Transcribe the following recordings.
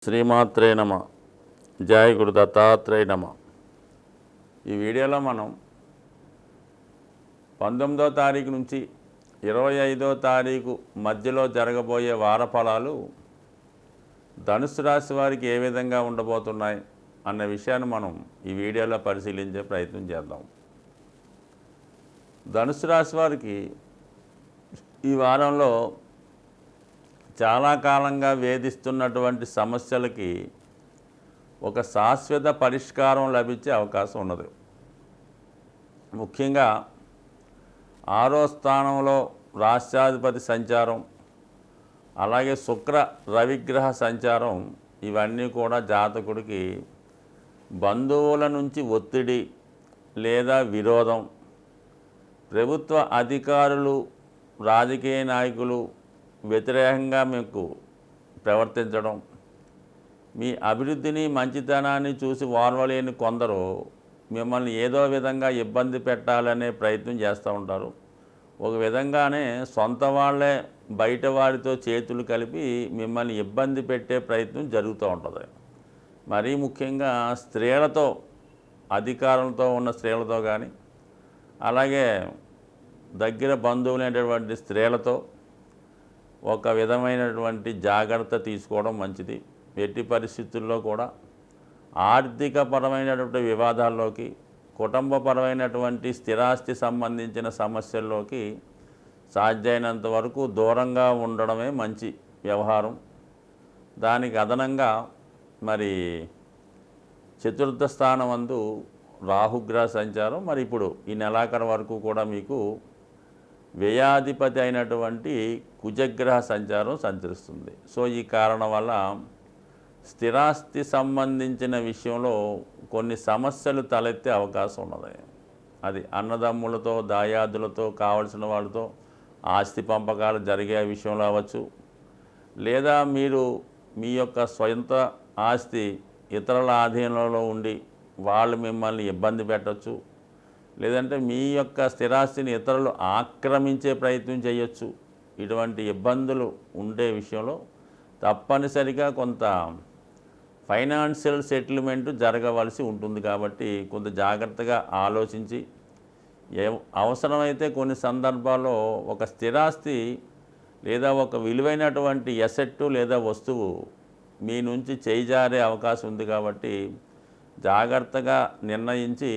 శ్రీమాత్రే నమ. జయ గురు దత్తాత్రేయ నమ. ఈ వీడియోలో మనం 19వ తారీఖు నుంచి 25వ తారీఖు మధ్యలో జరగబోయే వార ఫలాలు ధనుసు రాశి వారికి ఏ విధంగా ఉండబోతున్నాయి అన్న విషయాన్ని మనం ఈ వీడియోలో పరిశీలించే ప్రయత్నం చేద్దాం. ధనుసు రాశి వారికి ఈ వారంలో చాలా కాలంగా వేధిస్తున్నటువంటి సమస్యలకి ఒక శాశ్వత పరిష్కారం లభించే అవకాశం ఉన్నది. ముఖ్యంగా 6వ స్థానంలో రాష్ట్రాధిపతి సంచారం, అలాగే శుక్ర రవిగ్రహ సంచారం, ఇవన్నీ కూడా జాతకుడికి బంధువుల నుంచి ఒత్తిడి లేదా విరోధం, ప్రభుత్వ అధికారులు రాజకీయ నాయకులు వ్యతిరేకంగా మీకు ప్రవర్తించడం, మీ అభివృద్ధిని మంచితనాన్ని చూసి ఓర్వలేని కొందరు మిమ్మల్ని ఏదో విధంగా ఇబ్బంది పెట్టాలనే ప్రయత్నం చేస్తూ ఉంటారు. ఒక విధంగానే సొంత వాళ్ళే బయట వారితో చేతులు కలిపి మిమ్మల్ని ఇబ్బంది పెట్టే ప్రయత్నం జరుగుతూ ఉంటుంది. మరీ ముఖ్యంగా స్త్రీలతో, అధికారంతో ఉన్న స్త్రీలతో కానీ, అలాగే దగ్గర బంధువులైనటువంటి స్త్రీలతో ఒక విధమైనటువంటి జాగ్రత్త తీసుకోవడం మంచిది. ఎట్టి పరిస్థితుల్లో కూడా ఆర్థికపరమైనటువంటి వివాదాల్లోకి, కుటుంబపరమైనటువంటి స్థిరాస్తి సంబంధించిన సమస్యల్లోకి సాధ్యమైనంత వరకు దూరంగా ఉండడమే మంచి వ్యవహారం. దానికి అదనంగా మరి చతుర్థ స్థానం అందు రాహుగ్రహ సంచారం మరి ఇప్పుడు ఈ నెలాఖరు వరకు కూడా మీకు వ్యయాధిపతి అయినటువంటి కుజగ్రహ సంచారం సంచరిస్తుంది. సో ఈ కారణం వల్ల స్థిరాస్తి సంబంధించిన విషయంలో కొన్ని సమస్యలు తలెత్తే అవకాశం ఉన్నది. అది అన్నదమ్ములతో, దాయాదులతో, కావలసిన వాళ్ళతో ఆస్తి పంపకాలు జరిగే విషయంలో అవ్వచ్చు, లేదా మీరు మీ యొక్క సొంత ఆస్తి ఇతరుల ఆధీనంలో ఉండి వాళ్ళు మిమ్మల్ని ఇబ్బంది పెట్టవచ్చు, లేదంటే మీ యొక్క స్థిరాస్తిని ఇతరులు ఆక్రమించే ప్రయత్నం చేయొచ్చు. ఇటువంటి ఇబ్బందులు ఉండే విషయంలో తప్పనిసరిగా కొంత ఫైనాన్షియల్ సెటిల్మెంట్ జరగవలసి ఉంటుంది. కాబట్టి కొంత జాగ్రత్తగా ఆలోచించి, అవసరమైతే కొన్ని సందర్భాల్లో ఒక స్థిరాస్తి లేదా ఒక విలువైనటువంటి ఎసెట్టు లేదా వస్తువు మీ నుంచి చేజారే అవకాశం ఉంది. కాబట్టి జాగ్రత్తగా నిర్ణయించి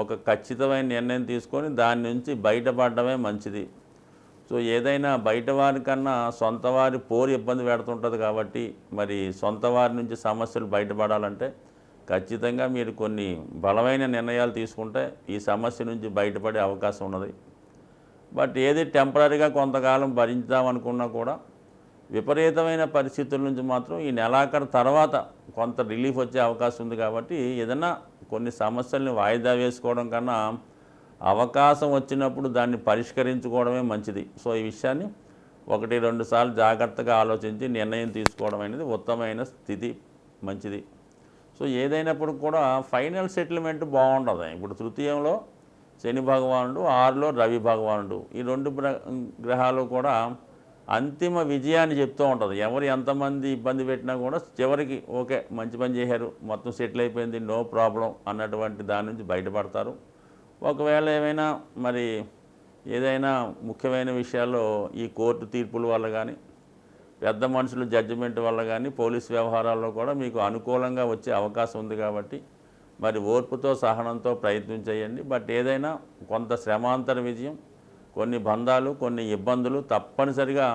ఒక ఖచ్చితమైన నిర్ణయం తీసుకొని దాని నుంచి బయటపడడమే మంచిది. సో ఏదైనా బయట వారికన్నా సొంత వారి పోరు ఇబ్బంది పెడుతుంటుంది. కాబట్టి మరి సొంత వారి నుంచి సమస్యలు బయటపడాలంటే ఖచ్చితంగా మీరు కొన్ని బలమైన నిర్ణయాలు తీసుకుంటే ఈ సమస్య నుంచి బయటపడే అవకాశం ఉన్నది. బట్ ఏది టెంపరీగా కొంతకాలం భరించామనుకున్నా కూడా విపరీతమైన పరిస్థితుల నుంచి మాత్రం ఈ నెలాఖరు తర్వాత కొంత రిలీఫ్ వచ్చే అవకాశం ఉంది. కాబట్టి ఏదైనా కొన్ని సమస్యల్ని వాయిదా వేసుకోవడం కన్నా అవకాశం వచ్చినప్పుడు దాన్ని పరిష్కరించుకోవడమే మంచిది. సో ఈ విషయాన్ని 1-2 సార్లు జాగ్రత్తగా ఆలోచించి నిర్ణయం తీసుకోవడం అనేది ఉత్తమమైన స్థితి, మంచిది. సో ఏదైనప్పుడు కూడా ఫైనల్ సెటిల్మెంట్ బాగుంటుంది. ఇప్పుడు తృతీయంలో శని భగవానుడు, 6లో రవి భగవానుడు, ఈ 2 గ్రహాలు కూడా అంతిమ విజయాన్ని చెప్తూ ఉంటుంది. ఎవరు ఎంతమంది ఇబ్బంది పెట్టినా కూడా చివరికి ఓకే మంచి పని చేశారు, మొత్తం సెటిల్ అయిపోయింది, నో ప్రాబ్లం అన్నటువంటి దాని నుంచి బయటపడతారు. ఒకవేళ ఏమైనా మరి ఏదైనా ముఖ్యమైన విషయాల్లో ఈ కోర్టు తీర్పుల వల్ల కానీ, పెద్ద మనుషుల జడ్జిమెంట్ వల్ల కానీ, పోలీస్ వ్యవహారాల్లో కూడా మీకు అనుకూలంగా వచ్చే అవకాశం ఉంది. కాబట్టి మరి ఓర్పుతో, సహనంతో ప్రయత్నం చేయండి. బట్ ఏదైనా కొంత శ్రమాంతర విజయం, కొన్ని బంధాలు, కొన్ని ఇబ్బందులు తప్పనిసరిగా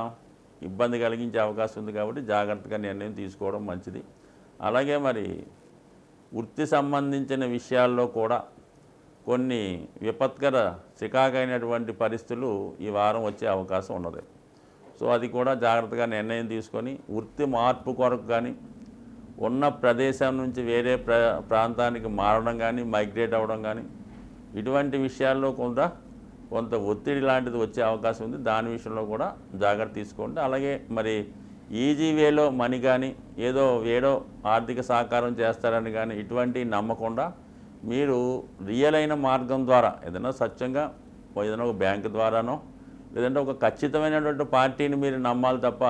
ఇబ్బంది కలిగించే అవకాశం ఉంది. కాబట్టి జాగ్రత్తగా నిర్ణయం తీసుకోవడం మంచిది. అలాగే మరి వృత్తి సంబంధించిన విషయాల్లో కూడా కొన్ని విపత్కర చికాకైనటువంటి పరిస్థితులు ఈ వారం వచ్చే అవకాశం ఉన్నది. సో అది కూడా జాగ్రత్తగా నిర్ణయం తీసుకొని వృత్తి మార్పు కొరకు కానీ, ఉన్న ప్రదేశం నుంచి వేరే ప్రాంతానికి మారడం కానీ, మైగ్రేట్ అవ్వడం కానీ, ఇటువంటి విషయాల్లో కొంత ఒత్తిడి లాంటిది వచ్చే అవకాశం ఉంది. దాని విషయంలో కూడా జాగ్రత్త తీసుకోండి. అలాగే మరి ఈజీ వేలో మనీ కానీ, ఏదో వేడో ఆర్థిక సహకారం చేస్తారని కానీ ఇటువంటి నమ్మకుండా మీరు రియల్ అయిన మార్గం ద్వారా ఏదైనా స్వచ్ఛంగా ఏదైనా ఒక బ్యాంకు ద్వారానో, లేదంటే ఒక ఖచ్చితమైనటువంటి పార్టీని మీరు నమ్మాలి తప్ప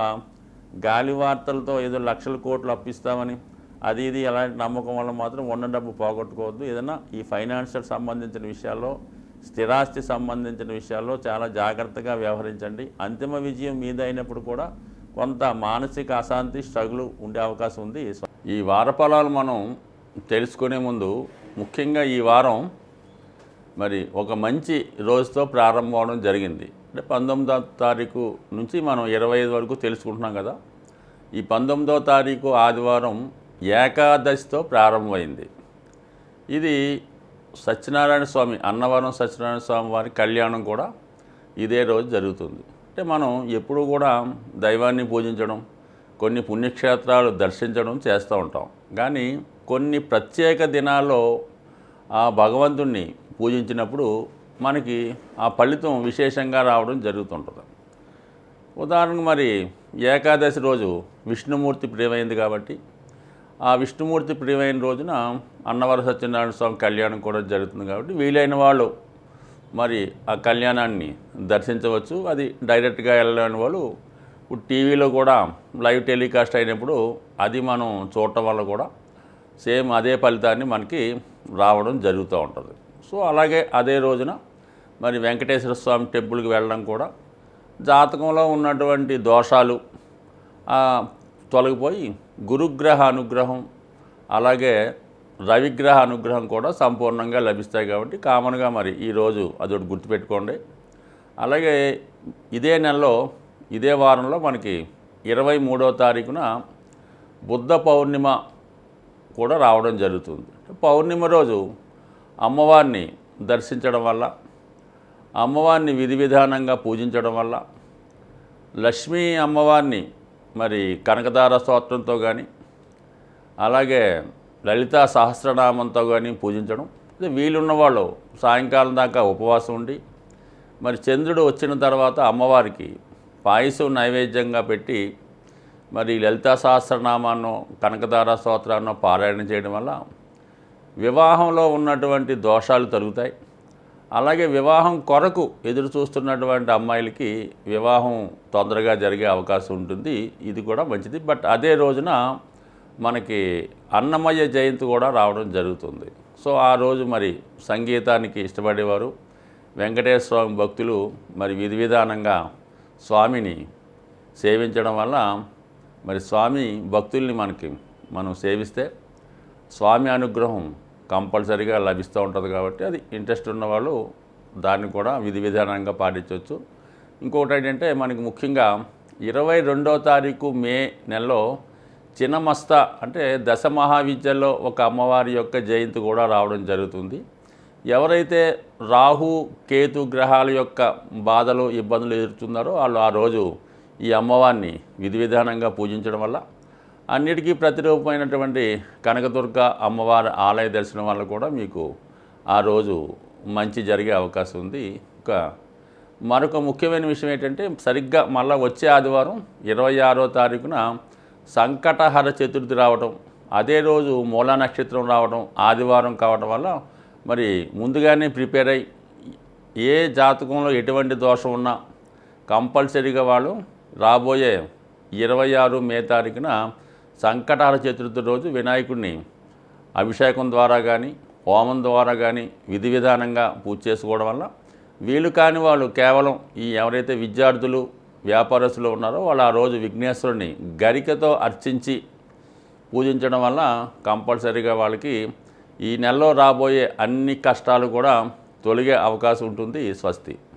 గాలి వార్తలతో ఏదో లక్షల కోట్లు అప్పిస్తామని అది ఇది అలాంటి నమ్మకం వల్ల మాత్రం ఉన్న డబ్బు పోగొట్టుకోవద్దు. ఏదైనా ఈ ఫైనాన్షియల్ సంబంధించిన విషయాల్లో, స్థిరాస్తి సంబంధించిన విషయాల్లో చాలా జాగ్రత్తగా వ్యవహరించండి. అంతిమ విజయం మీద అయినప్పుడు కూడా కొంత మానసిక అశాంతి, స్ట్రగుల్ ఉండే అవకాశం ఉంది. ఈ వార ఫలాలు మనం తెలుసుకునే ముందు ముఖ్యంగా ఈ వారం మరి ఒక మంచి రోజుతో ప్రారంభం అవడం జరిగింది. అంటే 19వ తారీఖు నుంచి మనం 25 వరకు తెలుసుకుంటున్నాం కదా. ఈ 19వ తారీఖు ఆదివారం ఏకాదశితో ప్రారంభమైంది. ఇది సత్యనారాయణ స్వామి, అన్నవరం సత్యనారాయణ స్వామి వారి కళ్యాణం కూడా ఇదే రోజు జరుగుతుంది. అంటే మనం ఎప్పుడూ కూడా దైవాన్ని పూజించడం, కొన్ని పుణ్యక్షేత్రాలు దర్శించడం చేస్తూ ఉంటాం. కానీ కొన్ని ప్రత్యేక దినాల్లో ఆ భగవంతుణ్ణి పూజించినప్పుడు మనకి ఆ ఫలితం విశేషంగా రావడం జరుగుతుంటుంది. ఉదాహరణకు మరి ఏకాదశి రోజు విష్ణుమూర్తి ప్రియమైంది కాబట్టి ఆ విష్ణుమూర్తి ప్రియమైన రోజున అన్నవరం సత్యనారాయణ స్వామి కళ్యాణం కూడా జరుగుతుంది కాబట్టి వీలైన వాళ్ళు మరి ఆ కళ్యాణాన్ని దర్శించవచ్చు. అది డైరెక్ట్గా వెళ్ళలేని వాళ్ళు ఇప్పుడు టీవీలో కూడా లైవ్ టెలికాస్ట్ అయినప్పుడు అది మనం చూడటం వల్ల కూడా సేమ్ అదే ఫలితాన్ని మనకి రావడం జరుగుతూ ఉంటుంది. సో అలాగే అదే రోజున మరి వెంకటేశ్వర స్వామి టెంపుల్కి వెళ్ళడం కూడా జాతకంలో ఉన్నటువంటి దోషాలు తొలగిపోయి గురుగ్రహ అనుగ్రహం అలాగే రవిగ్రహ అనుగ్రహం కూడా సంపూర్ణంగా లభిస్తాయి. కాబట్టి కామన్గా మరి ఈరోజు అదొకటి గుర్తుపెట్టుకోండి. అలాగే ఇదే నెలలో ఇదే వారంలో మనకి 23వ తారీఖున బుద్ధ పౌర్ణిమ కూడా రావడం జరుగుతుంది. పౌర్ణిమ రోజు అమ్మవారిని దర్శించడం వల్ల, అమ్మవారిని విధి విధానంగా పూజించడం వల్ల, లక్ష్మీ అమ్మవారిని మరి కనకదార స్తోత్రంతో కానీ అలాగే లలితా సహస్రనామంతో కానీ పూజించడం. వీలున్న వాళ్ళు సాయంకాలం దాకా ఉపవాసం ఉండి మరి చంద్రుడు వచ్చిన తర్వాత అమ్మవారికి పాయసం నైవేద్యంగా పెట్టి మరి లలితా సహస్రనామాన్నో కనకదార స్తోత్రాన్నో పారాయణ చేయడం వల్ల వివాహంలో ఉన్నటువంటి దోషాలు తొలగుతాయి. అలాగే వివాహం కొరకు ఎదురు చూస్తున్నటువంటి అమ్మాయిలకి వివాహం తొందరగా జరిగే అవకాశం ఉంటుంది. ఇది కూడా మంచిది. బట్ అదే రోజున మనకి అన్నమయ్య జయంతి కూడా రావడం జరుగుతుంది. సో ఆ రోజు మరి సంగీతానికి ఇష్టపడేవారు, వెంకటేశ్వర స్వామి భక్తులు మరి విధి విధానంగా స్వామిని సేవించడం వల్ల మరి స్వామి భక్తుల్ని మనం సేవిస్తే స్వామి అనుగ్రహం కంపల్సరీగా లభిస్తూ ఉంటుంది. కాబట్టి అది ఇంట్రెస్ట్ ఉన్నవాళ్ళు దాన్ని కూడా విధి విధానంగా పాటించవచ్చు. ఇంకొకటి ఏంటంటే మనకి ముఖ్యంగా 22వ తారీఖు మే నెలలో చిన్నమస్త అంటే దశ మహావిద్యల్లో ఒక అమ్మవారి యొక్క జయంతి కూడా రావడం జరుగుతుంది. ఎవరైతే రాహు కేతు గ్రహాల యొక్క బాధలు ఇబ్బందులు ఎదుర్కొన్నారో వాళ్ళు ఆ రోజు ఈ అమ్మవారిని విధి విధానంగా పూజించడం వల్ల అన్నిటికీ ప్రతిరూపమైనటువంటి కనకదుర్గ అమ్మవారి ఆలయ దర్శనం వల్ల కూడా మీకు ఆ రోజు మంచి జరిగే అవకాశం ఉంది. మరొక ముఖ్యమైన విషయం ఏంటంటే సరిగ్గా మళ్ళీ వచ్చే ఆదివారం 26వ తారీఖున సంకటహర చతుర్థి రావడం, అదే రోజు మూలా నక్షత్రం రావడం, ఆదివారం కావడం వల్ల మరి ముందుగానే ప్రిపేర్ అయ్యి ఏ జాతకంలో ఎటువంటి దోషం ఉన్నా కంపల్సరీగా వాళ్ళు రాబోయే 26 మే తారీఖున సంకటహర చతుర్థి రోజు వినాయకుడిని అభిషేకం ద్వారా కానీ హోమం ద్వారా కానీ విధి విధానంగా పూజ చేసుకోవడం వల్ల వీలు కాని వాళ్ళు కేవలం ఈ ఎవరైతే విద్యార్థులు వ్యాపారస్తులు ఉన్నారో వాళ్ళు ఆ రోజు విఘ్నేశ్వరుని గరికతో అర్చించి పూజించడం వల్ల కంపల్సరీగా వాళ్ళకి ఈ నెలలో రాబోయే అన్ని కష్టాలు కూడా తొలగే అవకాశం ఉంటుంది. స్వస్తి.